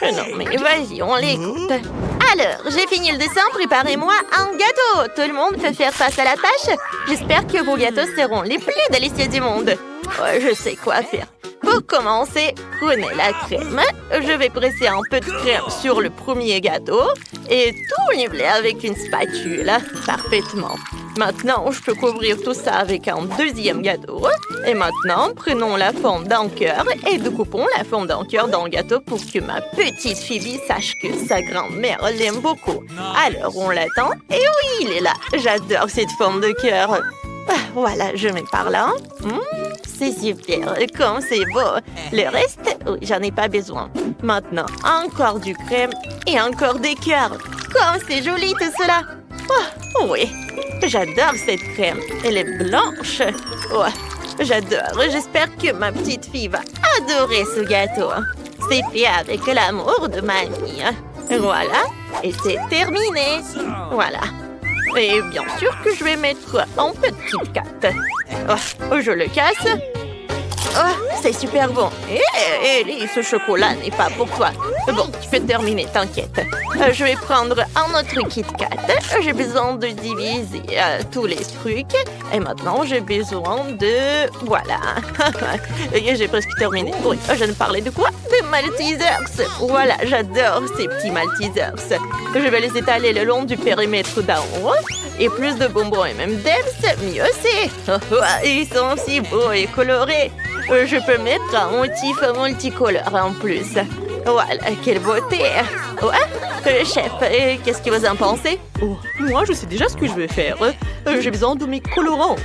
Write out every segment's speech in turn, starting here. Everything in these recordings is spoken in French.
Non, mais vas-y, on l'écoute. Alors, j'ai fini le dessin, préparez-moi un gâteau. Tout le monde peut faire face à la tâche. J'espère que vos gâteaux seront les plus délicieux du monde. Je sais quoi faire. Pour commencer, prenez la crème. Je vais presser un peu de crème sur le premier gâteau et tout niveler avec une spatule. Parfaitement. Maintenant, je peux couvrir tout ça avec un deuxième gâteau. Et maintenant, prenons la forme d'un cœur et découpons la forme d'un cœur dans le gâteau pour que ma petite Phoebe sache que sa grand-mère l'aime beaucoup. Alors, on l'attend. Et oui, il est là. J'adore cette forme de cœur. Voilà, je mets par là. C'est super, comme c'est beau. Le reste, oui, j'en ai pas besoin. Maintenant, encore du crème et encore des cœurs. Comme c'est joli tout cela. Oh, oui, j'adore cette crème. Elle est blanche. Oh, j'adore. J'espère que ma petite fille va adorer ce gâteau. C'est fait avec l'amour de mamie. Voilà, et c'est terminé. Voilà. Et bien sûr que je vais mettre un peu de Kit Kat. Oh, je le casse. Oh, c'est super bon. Ellie, ce chocolat n'est pas pour toi. Bon, tu peux terminer, t'inquiète. Je vais prendre un autre Kit Kat. J'ai besoin de diviser tous les trucs. Et maintenant, j'ai besoin de... Voilà. J'ai presque terminé. Oui, je ne parlais de quoi? De Maltesers. Voilà, j'adore ces petits Maltesers. Je vais les étaler le long du périmètre d'en haut. Et plus de bonbons et même d'Ems, mieux c'est. Ils sont si beaux et colorés. Je peux mettre un motif multicolore en plus. Voilà, quelle beauté. Ouais, chef, qu'est-ce que vous en pensez? Oh, moi, je sais déjà ce que je vais faire. J'ai besoin de mes colorants.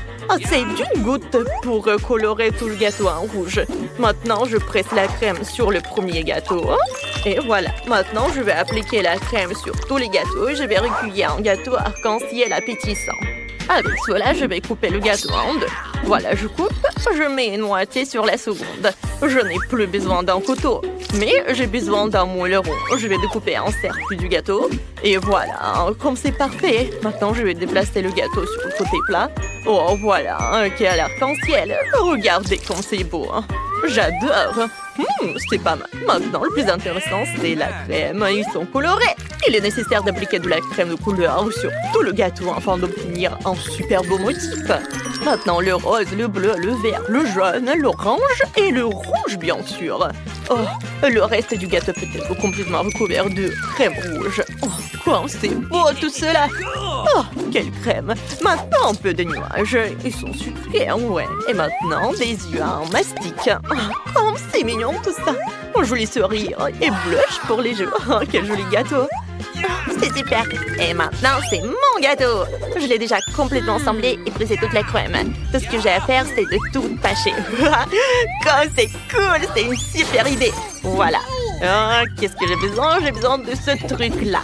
C'est d'une goutte pour colorer tout le gâteau en rouge. Maintenant, je presse la crème sur le premier gâteau. Et voilà, maintenant, je vais appliquer la crème sur tous les gâteaux. Je vais recueillir un gâteau arc-en-ciel appétissant. Avec cela, je vais couper le gâteau en deux. Voilà, je coupe, je mets une moitié sur la seconde. Je n'ai plus besoin d'un couteau, mais j'ai besoin d'un moule rond. Je vais découper un cercle du gâteau. Et voilà, comme c'est parfait. Maintenant, je vais déplacer le gâteau sur le côté plat. Oh, voilà, quel arc-en-ciel. Regardez comme c'est beau. J'adore. C'est pas mal. Maintenant, le plus intéressant, c'est la crème. Ils sont colorés. Il est nécessaire d'appliquer de la crème de couleur sur tout le gâteau afin d'obtenir un super beau motif. Maintenant, le rose, le bleu, le vert, le jaune, l'orange et le rouge, bien sûr. Oh, le reste du gâteau peut être complètement recouvert de crème rouge. Oh, comme c'est beau tout cela. Oh, quelle crème. Maintenant, un peu de nuages. Ils sont sucrés, ouais. Et maintenant, des yeux en mastic. Oh, comme c'est mignon tout ça. Un joli sourire et blush pour les jeux. Oh, quel joli gâteau. C'est super. Et maintenant, c'est mon gâteau. Je l'ai déjà complètement assemblé et pressé toute la crème. Tout ce que j'ai à faire, c'est de tout pâcher. Comme c'est cool, c'est une super idée. Voilà. Qu'est-ce que j'ai besoin? J'ai besoin de ce truc-là.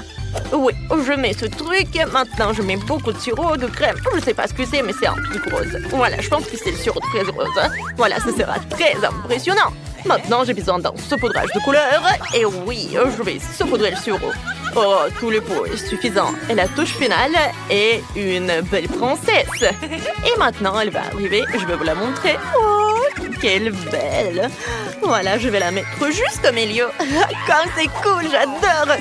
Oui, je mets ce truc. Maintenant, je mets beaucoup de sirop de crème. Je ne sais pas ce que c'est, mais c'est un truc rose. Voilà, je pense que c'est le sirop de fraise rose. Voilà, ce sera très impressionnant. Maintenant, j'ai besoin d'un saupoudrage de couleur. Et oui, je vais saupoudrer le sirop. Oh, tout le pot est suffisant. Et la touche finale est une belle princesse. Et maintenant, elle va arriver. Je vais vous la montrer. Oh, quelle belle. Voilà, je vais la mettre juste au milieu. Comme c'est cool, j'adore.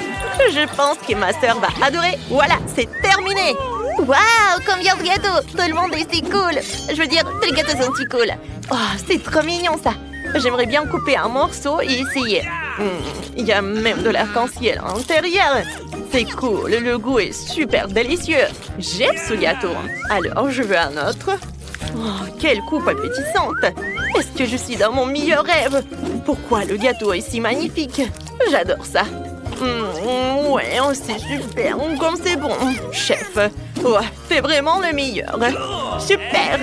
Je pense que ma sœur va adorer. Voilà, c'est terminé. Waouh, combien de gâteaux. Tout le monde est si cool. Je veux dire, tous les gâteaux sont si cool. Oh, c'est trop mignon, ça. J'aimerais bien couper un morceau et essayer. Il y a même de l'arc-en-ciel à l'intérieur. C'est cool, le goût est super délicieux. J'aime ce gâteau. Alors, je veux un autre. Oh, quelle coupe appétissante. Est-ce que je suis dans mon meilleur rêve? Pourquoi le gâteau est si magnifique? J'adore ça. Ouais, c'est super, comme c'est bon. Chef, t'es vraiment le meilleur. Super.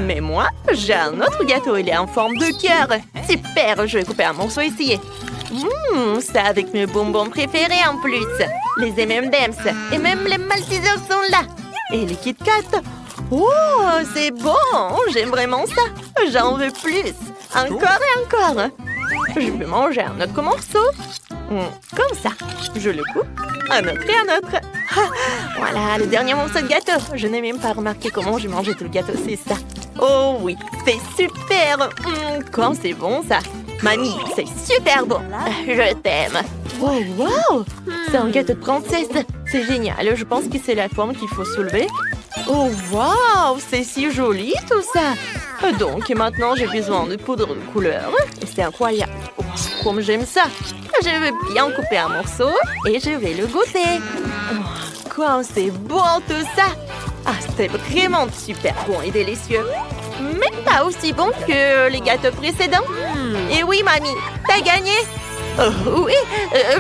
Mais moi, j'ai un autre gâteau, il est en forme de cœur. Super, je vais couper un morceau ici. C'est avec mes bonbons préférés en plus. Les M&M's et même les Maltesers sont là. Et les Kit Kat. Oh, c'est bon, j'aime vraiment ça. J'en veux plus. Encore et encore. Je peux manger un autre morceau. Comme ça. Je le coupe. Un autre et un autre. Voilà, le dernier morceau de gâteau. Je n'ai même pas remarqué comment j'ai mangé tout le gâteau, c'est ça. Oh oui, c'est super. Comme c'est bon ça. Mamie, c'est super bon. Je t'aime. Oh, wow! C'est un gâteau de princesse. C'est génial. Je pense que c'est la forme qu'il faut soulever. Oh, wow! C'est si joli tout ça. Donc, maintenant, j'ai besoin de poudre de couleur. Et c'est incroyable. Oh, comme j'aime ça. Je vais bien couper un morceau et je vais le goûter. Oh, comme c'est bon tout ça. Ah, c'est vraiment super bon et délicieux. Mais pas aussi bon que les gâteaux précédents. Et oui, mamie, t'as gagné. Oh, oui,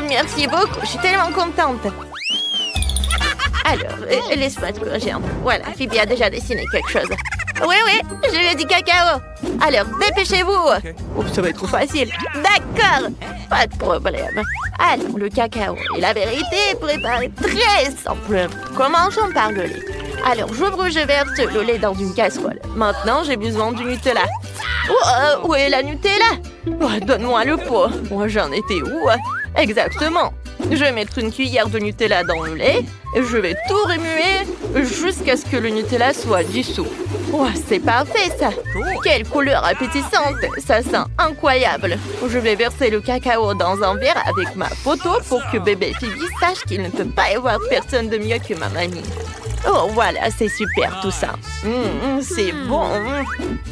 merci beaucoup. Je suis tellement contente. Alors, laisse-moi te corriger un peu. Voilà, Phoebe a déjà dessiné quelque chose. Oui, je lui ai dit cacao. Alors, dépêchez-vous. Oh, ça va être trop facile. D'accord, pas de problème. Alors, le cacao et la vérité est préparé très simple. Commençons par le lait. Alors, je verse le lait dans une casserole. Maintenant, j'ai besoin du Nutella. Où est la Nutella? Oh, donne-moi le pot. Moi, j'en étais où? Exactement. Je vais mettre une cuillère de Nutella dans le lait et je vais tout remuer jusqu'à ce que le Nutella soit dissous. Oh, c'est parfait ça! Quelle couleur appétissante! Ça sent incroyable! Je vais verser le cacao dans un verre avec ma photo pour que bébé Phoebe sache qu'il ne peut pas y avoir personne de mieux que ma mamie. Oh, voilà, c'est super tout ça. C'est bon.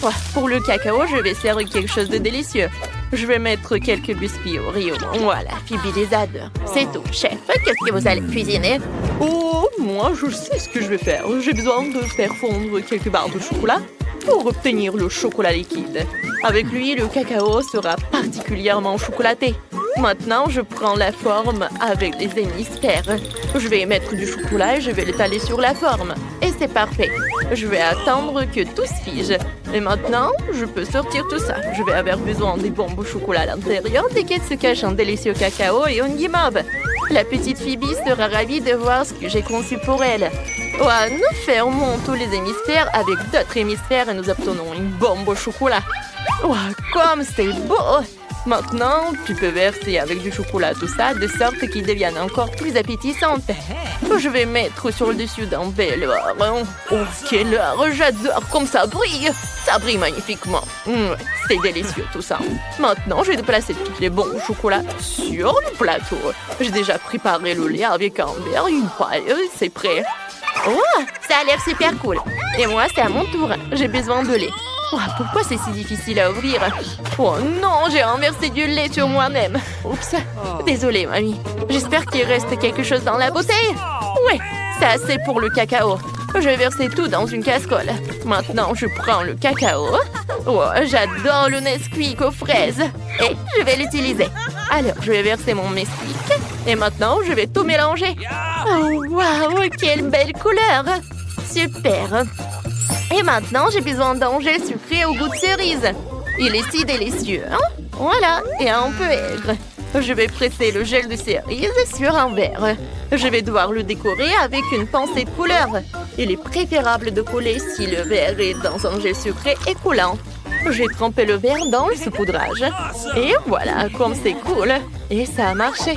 Oh, pour le cacao, je vais servir quelque chose de délicieux. Je vais mettre quelques biscuits Oreo. Voilà, Phoebe les adore. C'est tout, chef. Qu'est-ce que vous allez cuisiner? Oh, moi, je sais ce que je vais faire. J'ai besoin de faire fondre quelques barres de chocolat pour obtenir le chocolat liquide. Avec lui, le cacao sera particulièrement chocolaté. Maintenant, je prends la forme avec les hémisphères. Je vais mettre du chocolat et je vais l'étaler sur la forme. Et c'est parfait. Je vais attendre que tout se fige. Et maintenant, je peux sortir tout ça. Je vais avoir besoin des bombes au chocolat à l'intérieur, desquelles se cache un délicieux cacao et une guimauve. La petite Phoebe sera ravie de voir ce que j'ai conçu pour elle. Oh, nous fermons tous les hémisphères avec d'autres hémisphères et nous obtenons une bombe au chocolat. Oh, comme c'est beau! Maintenant, tu peux verser avec du chocolat tout ça, de sorte qu'il devienne encore plus appétissante. Je vais mettre sur le dessus d'un bel or. Oh, quel or! J'adore comme ça brille! Ça brille magnifiquement. C'est délicieux tout ça. Maintenant, je vais placer toutes les bombes au chocolat sur le plateau. J'ai déjà préparé le lait avec un verre, une paille, c'est prêt. Oh, ça a l'air super cool. Et moi, c'est à mon tour. J'ai besoin de lait. Oh, pourquoi c'est si difficile à ouvrir? Oh non, j'ai renversé du lait sur moi-même. Oups, désolée, mamie. J'espère qu'il reste quelque chose dans la bouteille. Ouais, c'est assez pour le cacao. Je vais verser tout dans une casserole. Maintenant, je prends le cacao. Oh, j'adore le Nesquik aux fraises. Et je vais l'utiliser. Alors, je vais verser mon Nesquik. Et maintenant, je vais tout mélanger. Oh, waouh, quelle belle couleur! Super! Et maintenant, j'ai besoin d'un gel sucré au goût de cerise. Il est si délicieux, hein? Voilà, et un peu aigre. Je vais presser le gel de cerise sur un verre. Je vais devoir le décorer avec une pincée de couleur. Il est préférable de coller si le verre est dans un gel sucré et coulant. J'ai trempé le verre dans le saupoudrage. Et voilà, comme c'est cool. Et ça a marché.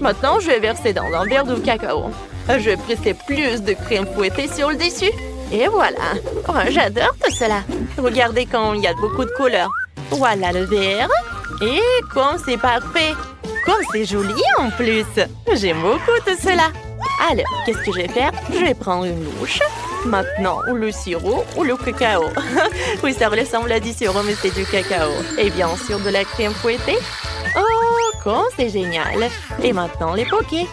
Maintenant, je vais verser dans un verre de cacao. Je vais presser plus de crème fouettée sur le dessus. Et voilà. Oh, j'adore tout cela. Regardez comme il y a beaucoup de couleurs. Voilà le verre. Et comme c'est parfait. Comme c'est joli en plus. J'aime beaucoup tout cela. Alors, qu'est-ce que je vais faire? Je vais prendre une louche. Maintenant, ou le sirop ou le cacao. Oui, ça ressemble à du sirop, mais c'est du cacao. Et bien sûr, de la crème fouettée. Oh, comme c'est génial. Et maintenant, les pokés.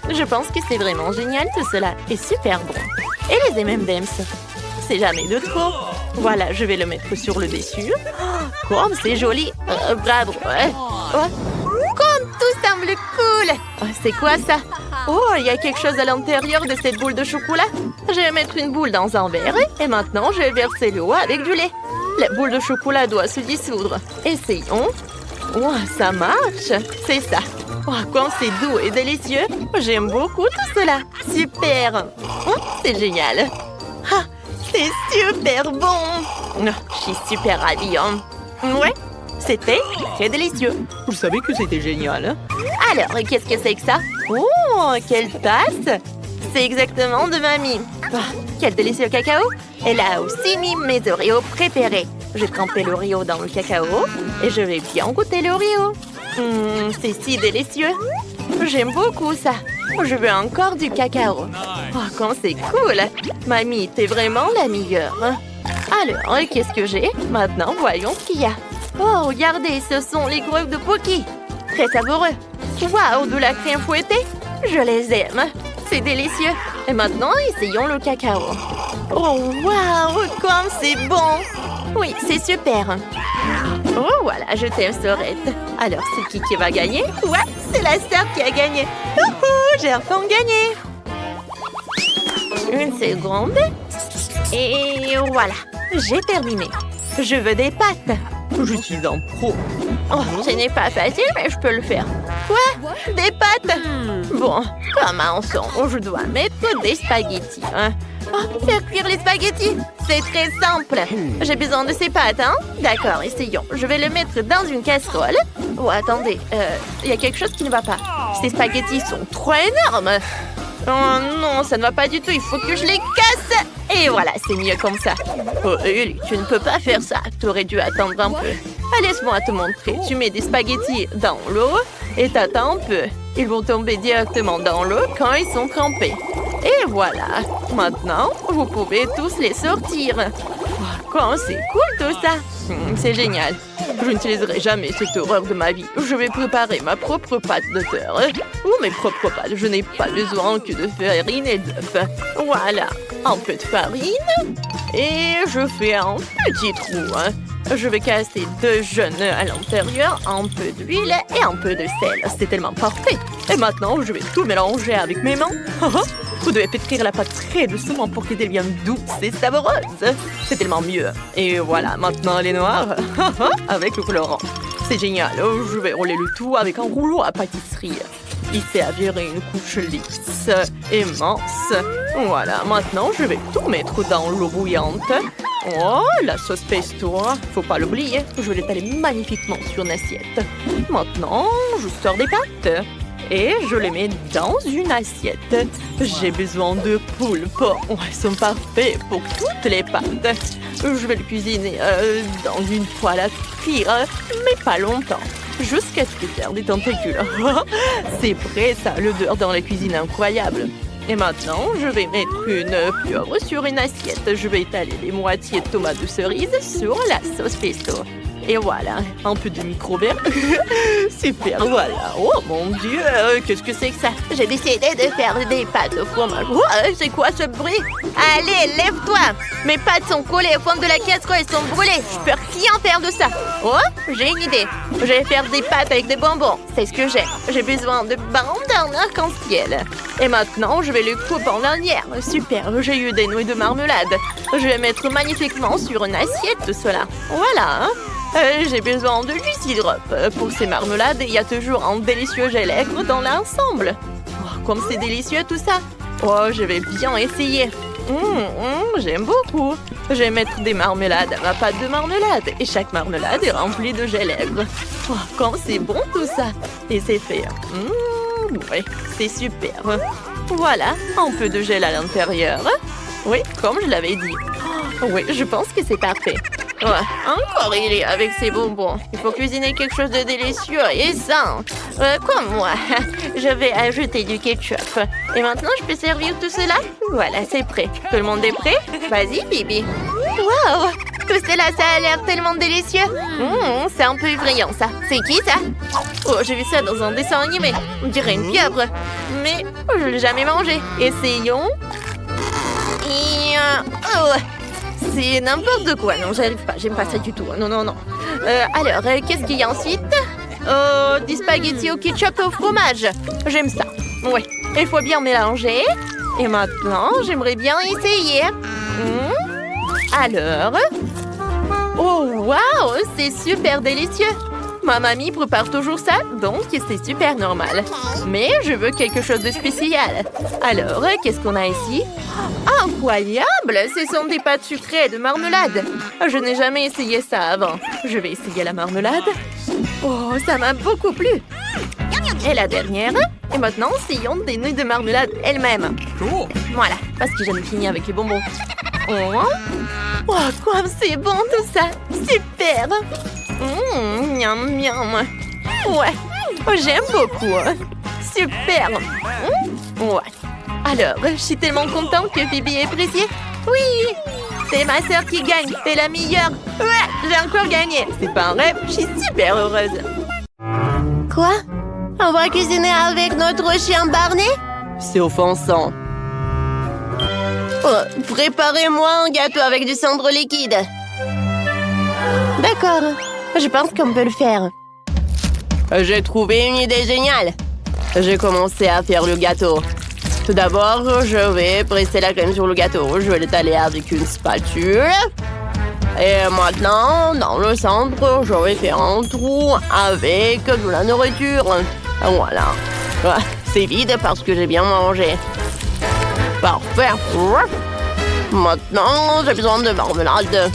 Je pense que c'est vraiment génial tout cela. Et super bon. Et les M&M's. C'est jamais de trop. Voilà, je vais le mettre sur le dessus. Oh, comme c'est joli. Bravo. Comme tout semble cool. Oh, c'est quoi ça? Oh, il y a quelque chose à l'intérieur de cette boule de chocolat. Je vais mettre une boule dans un verre. Et maintenant, je vais verser l'eau avec du lait. La boule de chocolat doit se dissoudre. Essayons. Oh, ça marche. C'est ça. Oh, comme c'est doux et délicieux. J'aime beaucoup tout cela. Super. Oh, c'est génial. Ah, c'est super bon. Oh, je suis super ravie. Hein. Ouais, c'était très délicieux. Vous savez que c'était génial, hein? Alors, qu'est-ce que c'est que ça? Oh, quelle tasse! C'est exactement de mamie. Oh, quel délicieux cacao! Elle a aussi mis mes Oreos préférés. J'ai trempé l'Oreo dans le cacao et je vais bien goûter l'Oreo. C'est si délicieux. J'aime beaucoup ça. Je veux encore du cacao. Oh, comme c'est cool. Mamie, t'es vraiment la meilleure. Alors, qu'est-ce que j'ai? Maintenant, voyons ce qu'il y a. Oh, regardez, ce sont les greffes de Pocky. Très savoureux. Waouh, de la crème fouettée. Je les aime. C'est délicieux. Et maintenant, essayons le cacao. Oh, waouh, comme c'est bon. Oui, c'est super. Oh, voilà, je t'aime, Sorette. Alors, c'est qui va gagner? Ouais, c'est la sœur qui a gagné. J'ai enfin gagné. Une seconde. Et voilà, j'ai terminé. Je veux des pâtes. Je suis un pro. Oh, ce n'est pas facile, mais je peux le faire. Quoi? Des pâtes? Bon, commençons. Je dois mettre des spaghettis. Oh, faire cuire les spaghettis, c'est très simple. J'ai besoin de ces pâtes, hein? D'accord, essayons. Je vais le mettre dans une casserole. Oh, attendez, il y a quelque chose qui ne va pas. Ces spaghettis sont trop énormes. Oh non, ça ne va pas du tout. Il faut que je les casse. Et voilà, c'est mieux comme ça. Oh, Ellie, tu ne peux pas faire ça. Tu aurais dû attendre un peu. Laisse-moi te montrer. Tu mets des spaghettis dans l'eau et t'attends un peu. Ils vont tomber directement dans l'eau quand ils sont trempés. Et voilà. Maintenant, vous pouvez tous les sortir. Oh, quand c'est cool tout ça. C'est génial. Je n'utiliserai jamais cette horreur de ma vie. Je vais préparer ma propre pâte de beurre. Ou mes propres pâtes. Je n'ai pas besoin que de farine et d'œufs. Voilà. Un peu de farine. Et je fais un petit trou. Je vais casser 2 jeunes à l'intérieur, un peu d'huile et un peu de sel. C'est tellement parfait. Et maintenant, je vais tout mélanger avec mes mains. Vous devez pétrir la pâte très doucement pour qu'elle devienne douce et savoureuse. C'est tellement mieux. Et voilà, maintenant elle est noire avec le colorant. C'est génial. Je vais rouler le tout avec un rouleau à pâtisserie. Il servirait une couche lisse et mince. Voilà, maintenant je vais tout mettre dans l'eau bouillante. Oh, la sauce pesto, faut pas l'oublier. Je vais l'étaler magnifiquement sur une assiette. Maintenant, je sors des pâtes et je les mets dans une assiette. J'ai besoin de poulpe. Oh, elles sont parfaites pour toutes les pâtes. Je vais le cuisiner dans une poêle à frire, mais pas longtemps. Jusqu'à ce qu'il perde des tentacules. C'est prêt, ça, l'odeur dans la cuisine incroyable. Et maintenant, je vais mettre une pieuvre sur une assiette. Je vais étaler les moitiés de tomates de cerise sur la sauce pesto. Et voilà, un peu de micro-verre. Super, voilà. Oh mon Dieu, qu'est-ce que c'est que ça? J'ai décidé de faire des pâtes au fromage. Oh, c'est quoi ce bruit? Allez, lève-toi. Mes pâtes sont collées au fond de la casserole, elles sont brûlées. Je peux rien faire de ça. Oh, j'ai une idée. Je vais faire des pâtes avec des bonbons. C'est ce que j'ai. J'ai besoin de bandes en arc-en-ciel. Et maintenant, je vais le couper en lanières. Super, j'ai eu des nouilles de marmelade. Je vais mettre magnifiquement sur une assiette tout cela. Voilà, j'ai besoin de jus sirope. Pour ces marmelades, il y a toujours un délicieux gel aigre dans l'ensemble. Oh, comme c'est délicieux tout ça. Oh, je vais bien essayer. J'aime beaucoup. Je vais mettre des marmelades à ma pâte de marmelade. Et chaque marmelade est remplie de gel aigre. Oh, comme c'est bon tout ça. Et c'est fait. Oui, c'est super. Voilà, un peu de gel à l'intérieur. Oui, comme je l'avais dit. Oh, oui, je pense que c'est parfait. Ouais, encore il est avec ses bonbons. Il faut cuisiner quelque chose de délicieux et sain. Comme moi. Je vais ajouter du ketchup. Et maintenant, je peux servir tout cela? Voilà, c'est prêt. Tout le monde est prêt? Vas-y, Bibi. Waouh! Tout cela, ça a l'air tellement délicieux. C'est un peu effrayant, ça. C'est qui, ça? Oh, j'ai vu ça dans un dessin animé. On dirait une pieuvre. Mais je l'ai jamais mangé. Essayons. Et... oh! C'est n'importe quoi. Non, j'arrive pas. J'aime pas ça du tout. Non. Alors, qu'est-ce qu'il y a ensuite? Des spaghettis au ketchup et au fromage. J'aime ça. Ouais. Il faut bien mélanger. Et maintenant, j'aimerais bien essayer. Alors... oh, waouh! C'est super délicieux. Ma mamie prépare toujours ça, donc c'est super normal. Mais je veux quelque chose de spécial. Alors, qu'est-ce qu'on a ici? Incroyable! Ce sont des pâtes sucrées de marmelade. Je n'ai jamais essayé ça avant. Je vais essayer la marmelade. Oh, ça m'a beaucoup plu. Et la dernière. Et maintenant, essayons des nouilles de marmelade elles-mêmes. Voilà, parce que j'en ai fini avec les bonbons. Oh, comme c'est bon tout ça! Super! Miam, miam. Ouais, j'aime beaucoup. super. Ouais. Alors, je suis tellement contente que Phoebe ait apprécié. Oui, c'est ma sœur qui gagne. C'est la meilleure. Ouais, j'ai encore gagné. C'est pas un rêve, je suis super heureuse. Quoi? On va cuisiner avec notre chien Barney? C'est offensant. Oh, préparez-moi un gâteau avec du cendre liquide. D'accord, je pense qu'on peut le faire. J'ai trouvé une idée géniale. J'ai commencé à faire le gâteau. Tout d'abord, je vais presser la crème sur le gâteau. Je vais l'étaler avec une spatule. Et maintenant, dans le centre, je vais faire un trou avec de la nourriture. Voilà. C'est vide parce que j'ai bien mangé. Parfait. Maintenant, j'ai besoin de marmelade.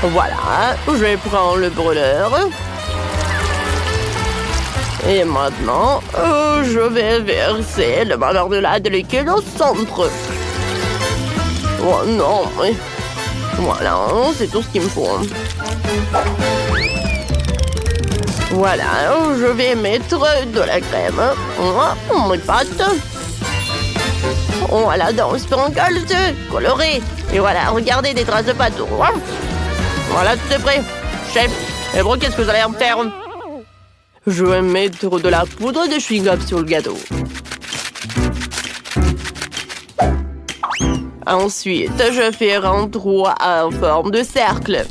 Voilà. Je vais prendre le brûleur. Et maintenant, je vais verser le marmelade liquide au centre. Oh non, mais... Voilà, c'est tout ce qu'il me faut. Voilà, je vais mettre de la crème. Mes pâtes. Voilà, dans sprinkles coloré. Et voilà, regardez des traces de pâte. Voilà, tout est prêt. Chef, et bon, qu'est-ce que vous allez me faire? Je vais mettre de la poudre de chewing-gum sur le gâteau. Ensuite, je fais un trou en forme de cercle.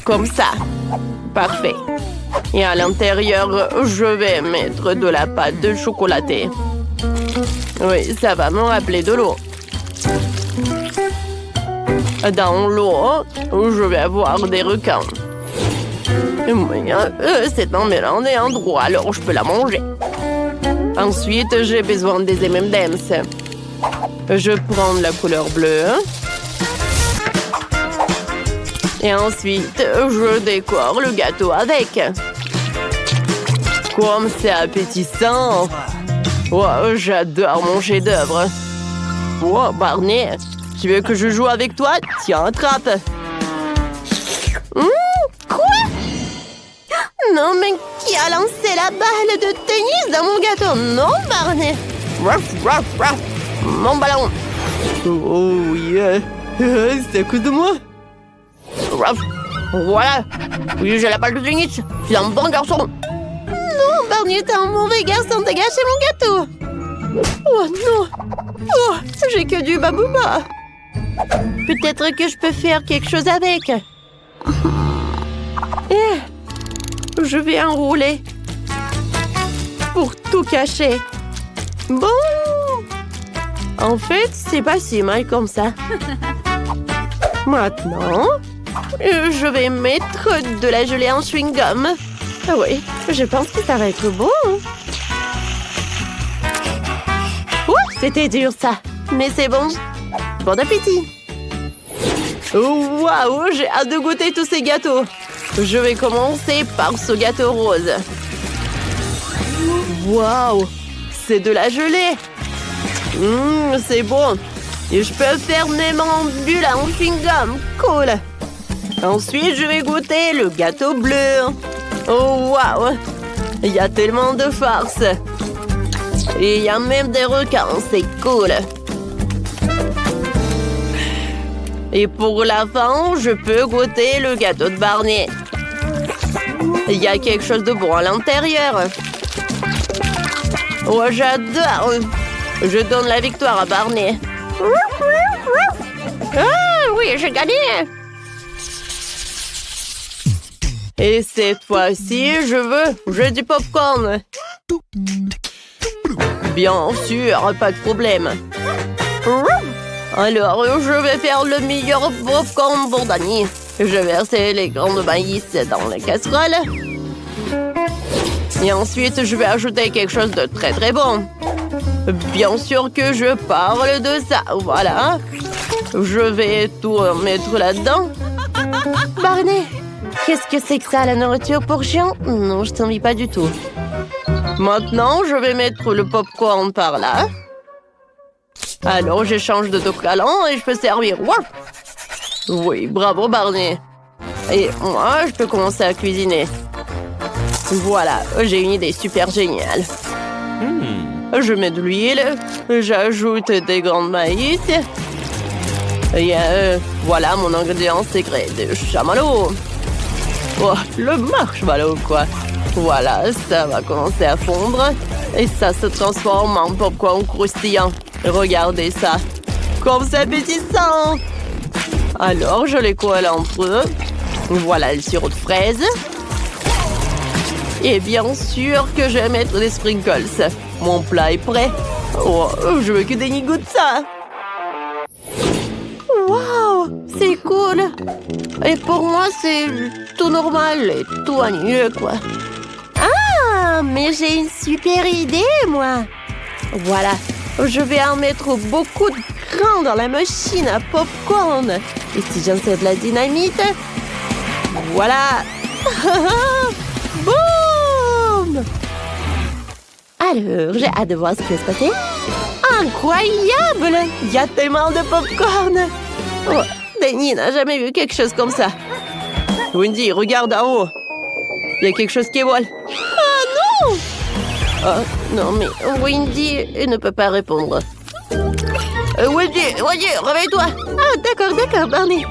Comme ça. Parfait. Et à l'intérieur, je vais mettre de la pâte de chocolaté. Oui, ça va me rappeler de l'eau. Dans l'eau, je vais avoir des requins. C'est un mélange et un droit, alors je peux la manger. Ensuite, j'ai besoin des M&M's. Je prends la couleur bleue. Et ensuite, je décore le gâteau avec. Comme c'est appétissant. Oh, j'adore mon chef-d'œuvre. Oh, Barney, tu veux que je joue avec toi? Tiens, attrape. Quoi? Non, mais qui a lancé la balle de tennis dans mon gâteau? Non, Barney. Mon ballon. Oh, yeah. C'est à cause de moi. Voilà. Oui, j'ai la balle de tennis. Tu es un bon garçon. Non, Barney, t'es un mauvais garçon. T'as gâché mon gâteau. Oh non. Oh, j'ai que du babouba. Peut-être que je peux faire quelque chose avec. Je vais enrouler. Pour tout cacher. Bon. En fait, c'est pas si mal comme ça. Maintenant, je vais mettre de la gelée en chewing-gum. Ah oui, je pense que ça va être bon. Ouh, c'était dur ça. Mais c'est bon. Bon appétit. Waouh, j'ai hâte de goûter tous ces gâteaux. Je vais commencer par ce gâteau rose. Waouh, c'est de la gelée. C'est bon. Et je peux faire même en bulle en chewing-gum. Cool. Ensuite, je vais goûter le gâteau bleu. Oh, waouh. Il y a tellement de farce. Et il y a même des requins. C'est cool. Et pour la fin, je peux goûter le gâteau de Barney. Il y a quelque chose de bon à l'intérieur. Oh, j'adore. Je donne la victoire à Barney. Ah oui, j'ai gagné. Et cette fois-ci, je veux du popcorn. Bien sûr, pas de problème. Alors, je vais faire le meilleur popcorn pour Danny. Je vais verser les grains de maïs dans la casserole. Et ensuite, je vais ajouter quelque chose de très très bon. Bien sûr que je parle de ça. Voilà. Je vais tout mettre là-dedans. Barney, qu'est-ce que c'est que ça, la nourriture pour chien? Non, je t'envie pas du tout. Maintenant, je vais mettre le popcorn par là. Alors, je change de collant et je peux servir. Oui, bravo Barney. Et moi, je peux commencer à cuisiner. Voilà, j'ai une idée super géniale. Je mets de l'huile, j'ajoute des grains de maïs. Et voilà mon ingrédient secret de chamallow. Oh, le marshmallow, quoi. Voilà, ça va commencer à fondre. Et ça se transforme en popcorn croustillant. Regardez ça. Comme c'est appétissant. Alors, je les colle entre eux. Voilà le sirop de fraise. Et bien sûr que je vais mettre des sprinkles. Mon plat est prêt. Oh, je veux que Denny goûte ça. Waouh, c'est cool. Et pour moi, c'est tout normal et tout annulé, quoi. Ah, mais j'ai une super idée, moi. Voilà, je vais en mettre beaucoup de grains dans la machine à popcorn. Et si j'insère de la dynamite, voilà. Boum! Alors, j'ai hâte de voir ce qui va se passer. Incroyable! Il y a tellement de popcorn. Oh, Denny n'a jamais vu quelque chose comme ça. Wendy, regarde en haut. Il y a quelque chose qui vole. Ah non! Oh, non, mais Wendy ne peut pas répondre. Wendy, réveille-toi! Ah, d'accord, Barney.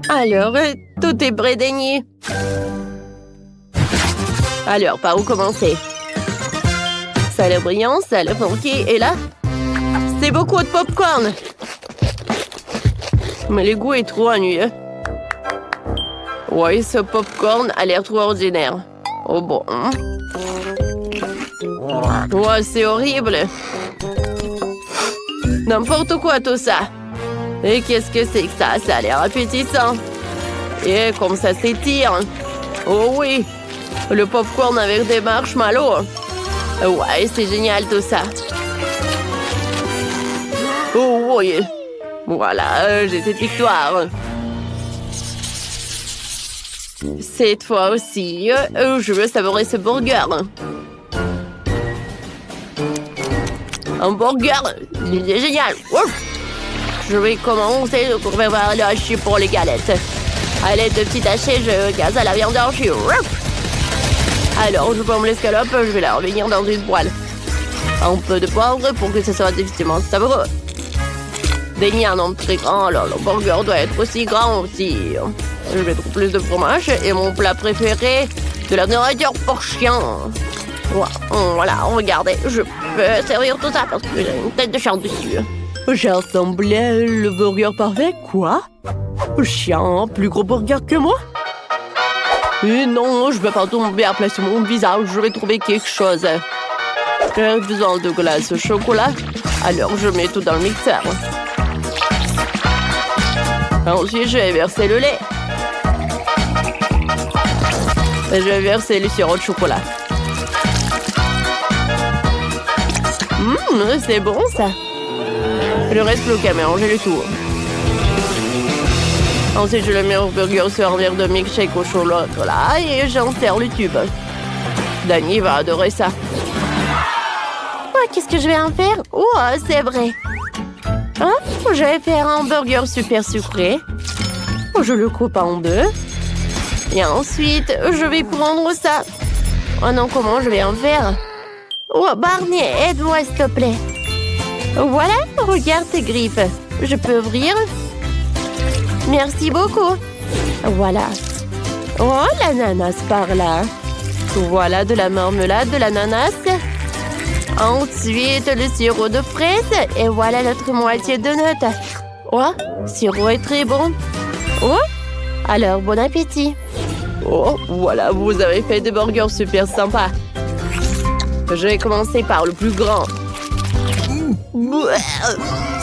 Alors, tout est prêt, Denny. Alors, par où commencer? Ça a l'air brillant, ça a l'air funky, et là? C'est beaucoup de popcorn. Mais le goût est trop ennuyeux. Ouais, ce popcorn a l'air trop ordinaire. Oh bon. Ouais, c'est horrible. N'importe quoi tout ça. Et qu'est-ce que c'est que ça? Ça a l'air appétissant. Et comme ça s'étire. Oh oui. Le popcorn avec des marshmallows. Ouais, c'est génial tout ça. Oh oui. Voilà, j'ai cette victoire. Cette fois aussi, je veux savourer ce burger. Un burger, il est génial. Ouf. Je vais commencer à préparer le hachis pour les galettes. À l'aide de petits hachés, je casse à la viande hachée. Alors, je forme l'escalope, je vais la revenir dans une poêle. Un peu de poivre pour que ce soit définitivement savoureux. Denny a un nombre très grand, alors le burger doit être aussi grand aussi. Je vais mettre plus de fromage et mon plat préféré, de la nourriture pour chien. Voilà, regardez, je peux servir tout ça parce que j'ai une tête de chien dessus. J'ai assemblé le burger parfait, quoi? Chien, plus gros burger que moi? Et non, je vais pas tomber à plat sur mon visage, je vais trouver quelque chose. J'ai besoin de glace au chocolat, alors je mets tout dans le mixeur. Ensuite, je vais verser le lait. Et je vais verser le sirop de chocolat. C'est bon ça. Le reste, plus qu'à mélanger le tout. Ensuite, je le mets au burger sur un verre de milkshake au chocolat là, et j'en sers le tube. Danny va adorer ça. Oh, qu'est-ce que je vais en faire? Oh, c'est vrai. Hein? Je vais faire un burger super sucré. Je le coupe en deux. Et ensuite, je vais prendre ça. Oh non, comment je vais en faire? Oh, Barney, aide-moi, s'il te plaît. Voilà, regarde tes griffes. Je peux ouvrir? Merci beaucoup. Voilà. Oh, l'ananas par là. Voilà de la marmelade de l'ananas. Ensuite, le sirop de fraise. Et voilà notre moitié de notes. Oh, le sirop est très bon. Oh, alors bon appétit. Oh, voilà, vous avez fait des burgers super sympas. Je vais commencer par le plus grand.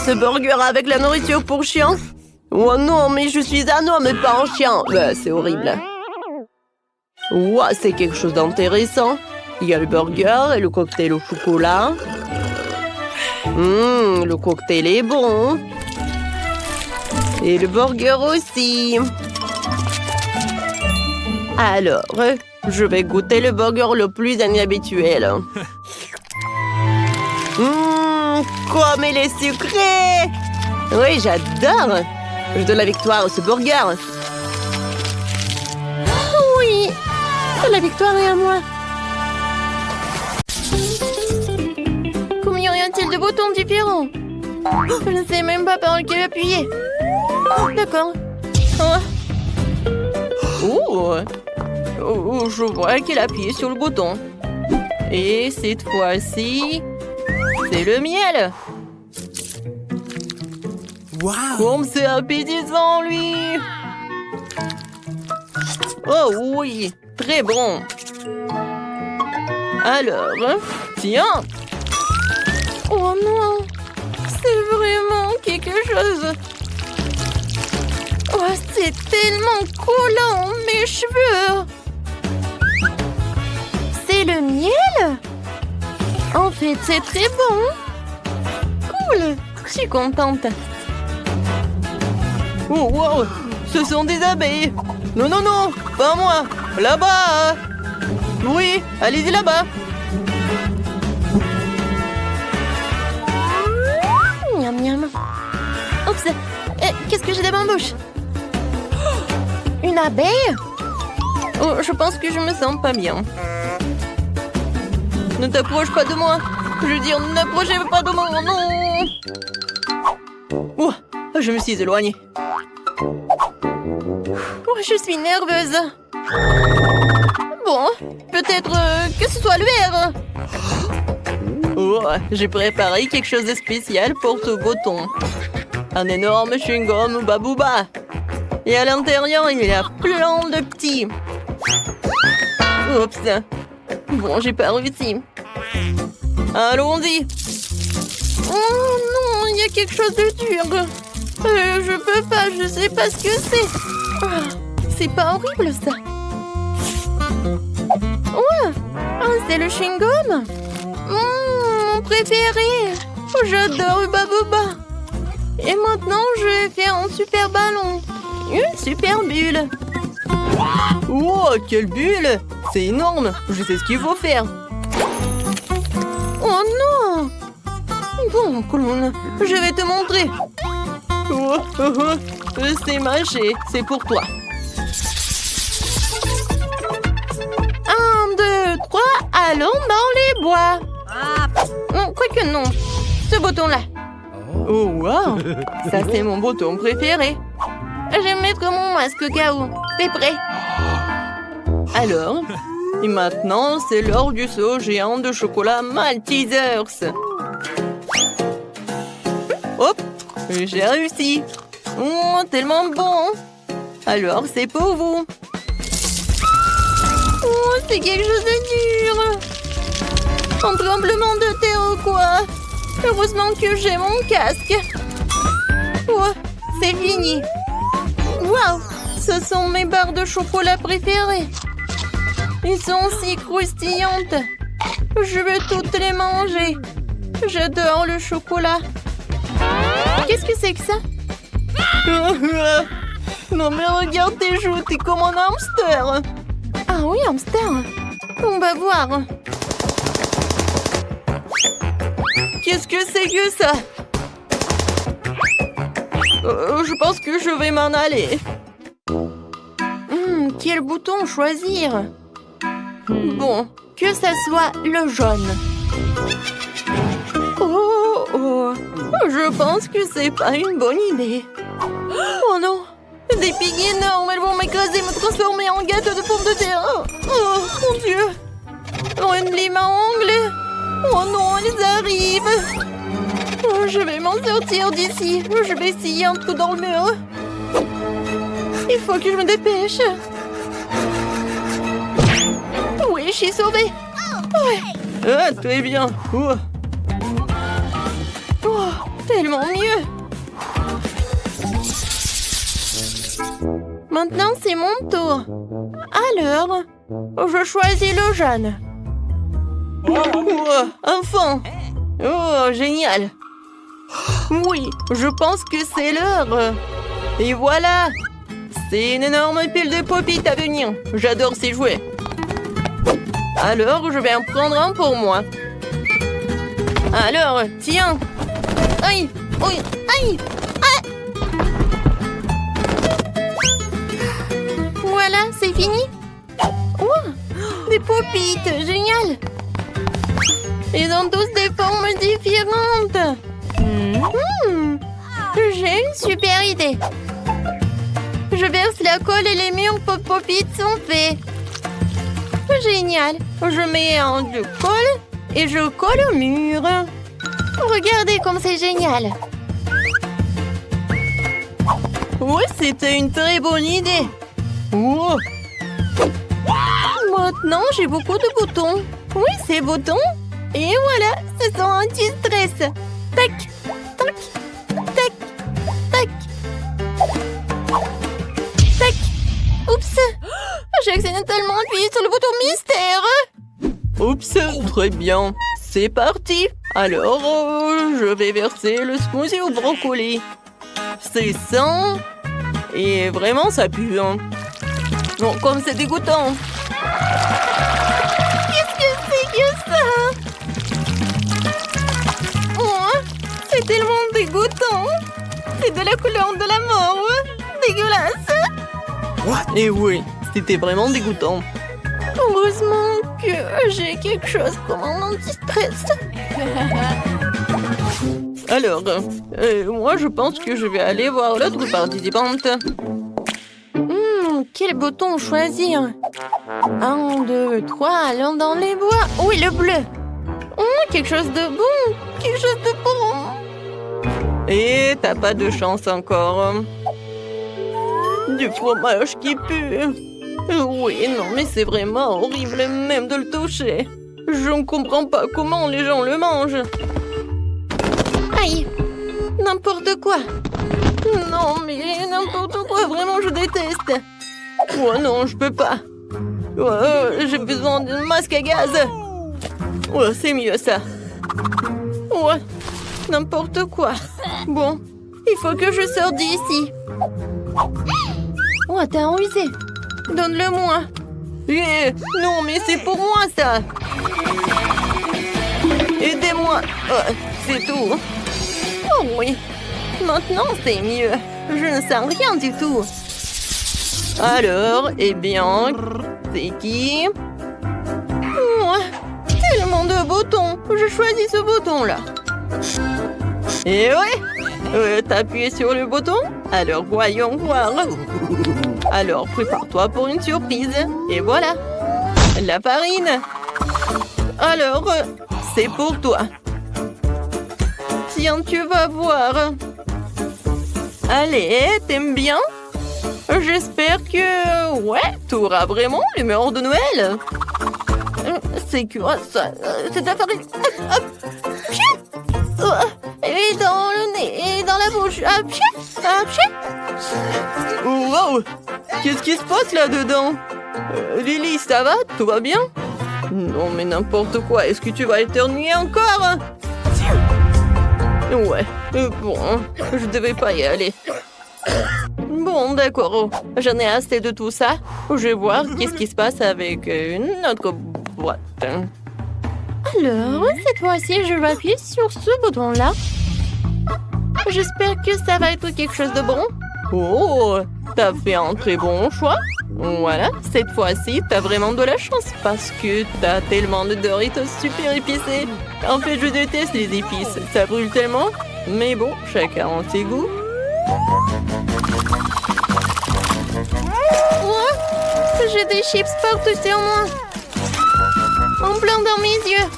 Ce burger avec la nourriture pour chien? Oh non, mais je suis un homme et pas un chien. C'est horrible. Wow, c'est quelque chose d'intéressant. Il y a le burger et le cocktail au chocolat. Le cocktail est bon. Et le burger aussi. Alors, je vais goûter le burger le plus inhabituel. Comme il est sucré! Oui, j'adore! Je donne la victoire à ce burger. Oui, La victoire est à moi. Combien y a-t-il de boutons différents? Je ne sais même pas par lequel appuyer. D'accord. Je vois qu'il a appuyé sur le bouton. Et cette fois-ci, c'est le miel. Wow! Comme c'est appétissant, lui! Oh oui, très bon. Alors, tiens. Oh non, c'est vraiment quelque chose. Oh, c'est tellement collant, mes cheveux. C'est le miel? En fait, c'est très bon. Cool, je suis contente. Oh wow, ce sont des abeilles. Non, non, non, pas moi. Là-bas. Oui, allez-y là-bas. Miam miam. Oups, qu'est-ce que j'ai dans ma bouche? Une abeille? Oh, je pense que je me sens pas bien. Ne t'approche pas de moi. Je veux dire, n'approchez pas de moi, non. Oh, je me suis éloignée. Oh, je suis nerveuse. Bon, peut-être que ce soit le verre. Oh, j'ai préparé quelque chose de spécial pour ce bouton. Un énorme chewing-gum Babouba. Et à l'intérieur, il y a plein de petits. Oups. Bon, j'ai pas réussi. Allons-y. Oh non, il y a quelque chose de dur. Je peux pas, je sais pas ce que c'est. C'est pas horrible, ça. Ouais, c'est le chewing-gum. Mon préféré. J'adore Babouba. Et maintenant, je vais faire un super ballon. Une super bulle. Oh, quelle bulle! C'est énorme. Je sais ce qu'il faut faire. Oh non! Bon, clown, je vais te montrer. C'est mâché. C'est pour toi. 1, 2, 3, allons dans les bois. Non, quoique non. Ce bouton-là. Oh, wow! Ça, c'est mon bouton préféré. Je vais mettre mon masque au cas où. T'es prêt? Alors, et maintenant, c'est l'heure du saut géant de chocolat Maltesers. Hop, j'ai réussi. Oh, tellement bon. Alors, c'est pour vous. Oh, c'est quelque chose de dur. Un tremblement de terre ou quoi? Heureusement que j'ai mon casque. Oh, c'est fini. Waouh, ce sont mes barres de chocolat préférées. Ils sont si croustillantes. Je veux toutes les manger. J'adore le chocolat. Qu'est-ce que c'est que ça? Non mais regarde tes joues, t'es comme un hamster. Ah oui, hamster. On va voir. Qu'est-ce que c'est que ça? Je pense que je vais m'en aller. Quel bouton choisir? Bon, que ça soit le jaune. Oh, je pense que c'est pas une bonne idée. Oh non, des pignes énormes, elles vont m'écraser, me transformer en gâteau de pommes de terre. Oh mon Dieu. Oh, une lime à ongles. Oh non, elles arrivent. Oh, je vais m'en sortir d'ici. Je vais scier un trou dans le mur. Il faut que je me dépêche. Oui, je suis sauvée. Ouais. Ah, très bien. Oh, tellement mieux. Maintenant, c'est mon tour. Alors, je choisis le jaune. Enfin. Oh, génial. Oui, je pense que c'est l'heure. Et voilà. C'est une énorme pile de pop-it à venir. J'adore ces jouets. Alors, je vais en prendre un pour moi. Alors, tiens. Aïe, aïe, aïe. Voilà, c'est fini. Oh, Des pop-it, génial! Ils ont tous des formes différentes. J'ai une super idée. Je verse la colle et les murs pop-it sont faits. Génial. Je mets un de colle et je colle au mur. Regardez comme c'est génial. Oui, c'était une très bonne idée. Oh. Maintenant, j'ai beaucoup de boutons. Oui, ces boutons. Et voilà, ce sont anti-stress. Tac, tac, tac, tac, tac. Oups, j'ai accidentellement appuyé sur le bouton mystère. Oups, très bien. C'est parti. Alors, je vais verser le smoothie au brocoli. C'est ça. Et vraiment, ça pue, hein. Bon, comme c'est dégoûtant. Qu'est-ce que c'est que ça? Oh, c'est tellement dégoûtant. C'est de la couleur de la mort. Dégueulasse. Et oui, c'était vraiment dégoûtant. Heureusement que j'ai quelque chose comme un anti-stress. Alors, moi, je pense que je vais aller voir l'autre participante. Quel bouton choisir? 1, 2, 3, allons dans les bois. Oui, le bleu. Quelque chose de bon. Quelque chose de bon. Et t'as pas de chance encore. Du fromage qui pue. Oui, non, mais c'est vraiment horrible même de le toucher. Je ne comprends pas comment les gens le mangent. Aïe, n'importe quoi. Non, mais n'importe quoi, vraiment, je déteste. Oh non, je peux pas. Oh, j'ai besoin d'un masque à gaz. Oh, c'est mieux ça. Ouais, n'importe quoi. Bon, il faut que je sorte d'ici. Oh, t'as rusé. Donne-le-moi. Non, mais c'est pour moi ça. Aidez-moi. Oh, c'est tout. Oh oui, maintenant c'est mieux. Je ne sens rien du tout. Alors, eh bien, c'est qui? Moi, tellement de boutons. Je choisis ce bouton-là. Et ouais, t'as appuyé sur le bouton? Alors, voyons voir. Alors, prépare-toi pour une surprise. Et voilà, la farine. Alors, c'est pour toi. Tiens, tu vas voir. Allez, t'aimes bien? J'espère que... Ouais, tu auras vraiment l'humeur de Noël. C'est quoi ça? C'est de la farine. Et dans le nez, et dans la bouche. Wow! Qu'est-ce qui se passe là-dedans? Lily, ça va? Tout va bien? Non, mais n'importe quoi. Est-ce que tu vas éternuer encore? Ouais, bon, je devais pas y aller. Bon, d'accord. J'en ai assez de tout ça. Je vais voir qu'est-ce qui se passe avec une autre boîte. Alors, cette fois-ci, je vais appuyer sur ce bouton-là. J'espère que ça va être quelque chose de bon. Oh, t'as fait un très bon choix. Voilà, cette fois-ci, t'as vraiment de la chance parce que t'as tellement de Doritos super épicés. En fait, je déteste les épices, ça brûle tellement. Mais bon, chacun a ses goûts. J'ai des chips partout sur moi. En plein dans mes yeux.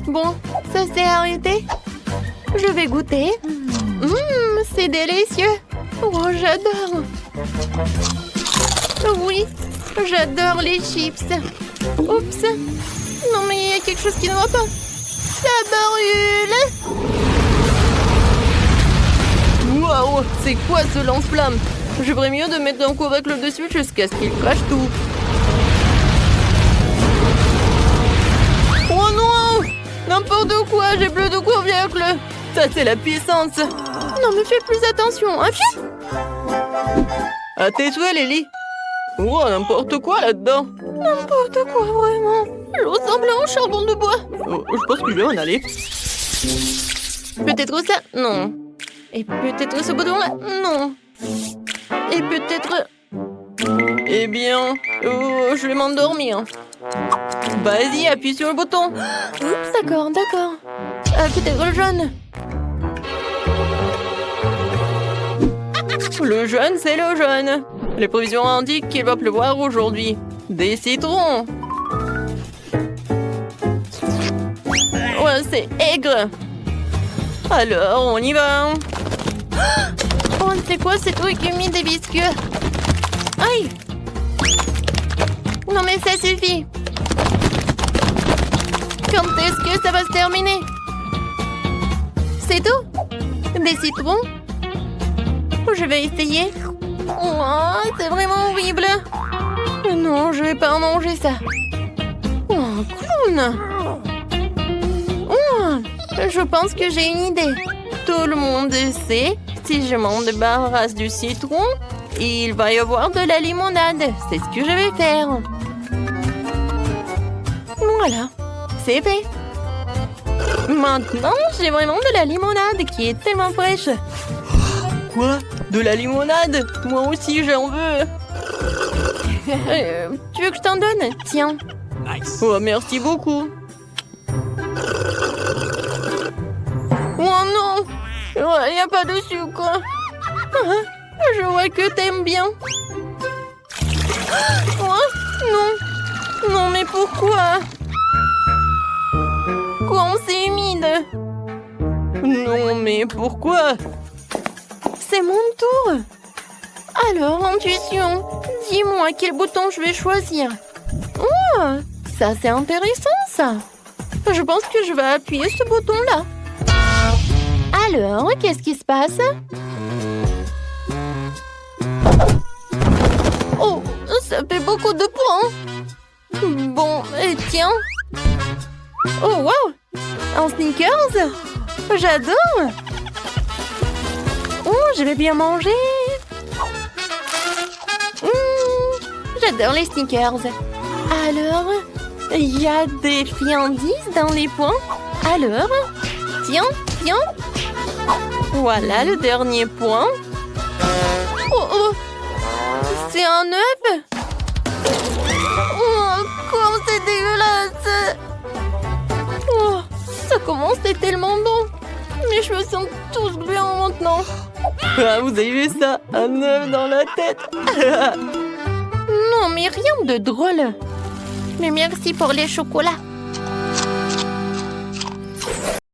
Bon, ça s'est arrêté. Je vais goûter. C'est délicieux. Oh, j'adore. Oui, j'adore les chips. Oups. Non, mais il y a quelque chose qui ne va pas. Ça brûle. Waouh, c'est quoi ce lance-flamme? Je ferais mieux de mettre un couvercle dessus jusqu'à ce qu'il crache tout. Oh non! N'importe quoi, j'ai plus de couvercle. Ça, c'est la puissance. Non, mais fais plus attention. À tes souhaits, Lily. Oh, n'importe quoi là-dedans. N'importe quoi, vraiment. Je ressemble à un charbon de bois. Oh, je pense que je vais en aller. Peut-être ça? Non. Et peut-être ce bouton-là? Non. Et peut-être... Eh bien, je vais m'endormir. Vas-y, appuie sur le bouton. Oups, d'accord. Peut-être le jaune. Le jaune, c'est le jaune. Les prévisions indiquent qu'il va pleuvoir aujourd'hui. Des citrons. Ouais, c'est aigre. Alors, on y va. Oh, c'est quoi ces trucs humides et visqueux? Aïe! Non mais ça suffit! Quand est-ce que ça va se terminer? C'est tout? Des citrons? Je vais essayer. Oh, c'est vraiment horrible! Non, je vais pas en manger ça. Oh, clown! Oh, je pense que j'ai une idée. Tout le monde sait, si je m'en débarrasse du citron, il va y avoir de la limonade. C'est ce que je vais faire. Voilà, c'est fait. Maintenant, j'ai vraiment de la limonade qui est tellement fraîche. Quoi? De la limonade? Moi aussi, j'en veux. Tu veux que je t'en donne? Tiens. Oh, merci beaucoup. Oh non! Il n'y a pas de sucre. Je vois que t'aimes bien. Oh, non. Non, mais pourquoi? Comme c'est humide. Non, mais pourquoi? C'est mon tour. Alors, intuition, dis-moi quel bouton je vais choisir. Oh, ça c'est intéressant ça. Je pense que je vais appuyer ce bouton-là. Alors, qu'est-ce qui se passe? Oh, ça fait beaucoup de points. Bon, et tiens. Oh, wow! Un Snickers? J'adore! Oh, je vais bien manger. J'adore les Snickers. Alors, il y a des friandises dans les points. Alors, tiens. Voilà le dernier point. Oh, c'est un œuf. Oh, comme c'est dégueulasse. Oh, ça commence à être tellement bon. Mes cheveux sont tous blancs maintenant. Ah, vous avez vu ça? Un œuf dans la tête. Non, mais rien de drôle. Mais merci pour les chocolats.